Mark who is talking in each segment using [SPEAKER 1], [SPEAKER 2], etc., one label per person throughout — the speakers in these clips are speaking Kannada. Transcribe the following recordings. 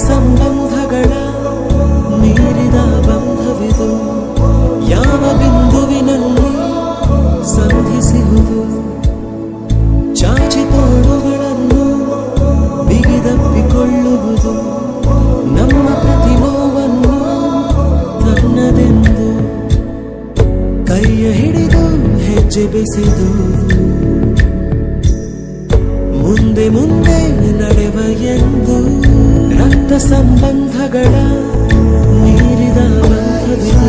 [SPEAKER 1] ಸಂಬಂಧಗಳ ಮೀರಿದ ಬಂಧವಿದು ಯಾವ ಬಿಂದುವಿನಲ್ಲಿ ಸಂಧಿಸುವುದು ಚಾಚಿ ತೋಳುಗಳನ್ನು ಬಿಗಿದಪ್ಪಿಕೊಳ್ಳುವುದು ನಮ್ಮ ಪ್ರತಿ ನೋವನ್ನು ತನ್ನದೆಂದು ಕೈಯ ಹಿಡಿದು ಹೆಜ್ಜೆ ಬೆಸೆದು ಮುಂದೆ ಮುಂದೆ ನಡೆವ ಎಂದು ರಕ್ತ ಸಂಬಂಧಗಳ ಮೀರಿದ ಬಂಧವಿದು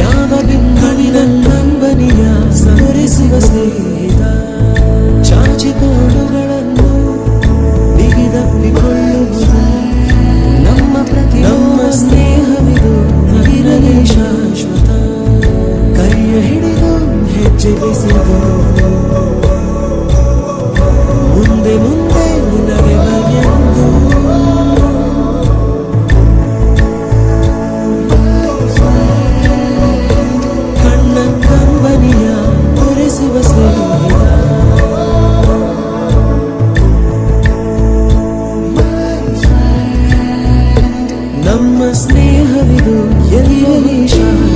[SPEAKER 1] ಯಾವ ಬಿಂದುವಿನ ನಂಬನಿಯ ಸರಿಸುವ ಸ್ನೇಹಿತ ಚಾಚಿ ತೋಳುಗಳನ್ನು ಬಿಗಿದಪ್ಪಿಕೊಳ್ಳುವುದು ನಮ್ಮ ಪ್ರತಿ ನಮ್ಮ ಸ್ನೇಹವಿದು ಇರಲಿ ಶಾಶ್ವತ ಕೈಯ ಹಿಡಿದು ಹೆಜ್ಜೆ ಬೆಸೆದು ಮುಂದೆ ಮುಂದೆ ನಡೆವ ಎಂದು ಕಣ್ಣ ಕಂಬನಿಯ ತೋರಿಸುವ ಸ್ನೇಹಿತ ನಮ್ಮ ಸ್ನೇಹವಿದು ಎಲ್ಲಿರಲಿ ಶಾಶ್ವತ